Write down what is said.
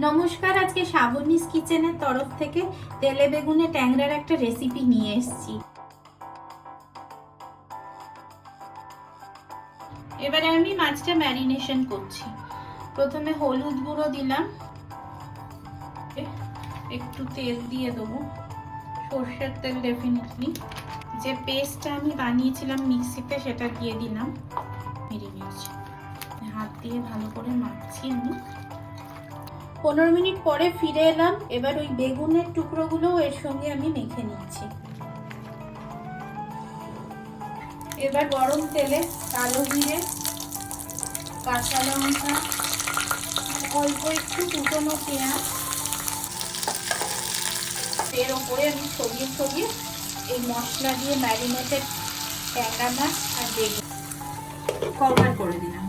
নমস্কার, আজকে শ্রাবণীস কিচেনের তরফ থেকে তেলে বেগুনে ট্যাংরার একটা রেসিপি নিয়ে এসেছি। এবারে আমি মাছটা ম্যারিনেশন করছি। প্রথমে হলুদ গুঁড়ো দিলাম, একটু তেল দিয়ে দেবো, সর্ষের তেল ডেফিনেটলি। যে পেস্টটা আমি বানিয়েছিলাম মিক্সিতে সেটা দিয়ে দিলাম। মেরে নিচ্ছি, হাত দিয়ে ভালো করে মাখছি আমি। 15 মিনিট পরে ফিরে এলাম। এবার ওই বেগুনের টুকরোগুলো এর সঙ্গে আমি মেখে নিচ্ছি। এবার গরম তেলে কালো জিরে, কাঁচা লঙ্কা, অল্প একটু কুচনো পেঁয়াজ, এর ওপরে আমি ছড়িয়ে ছড়িয়ে এই মশলা দিয়ে ম্যারিনেটেড ট্যাংরা মাছ আর বেগুন কভার করে দিলাম।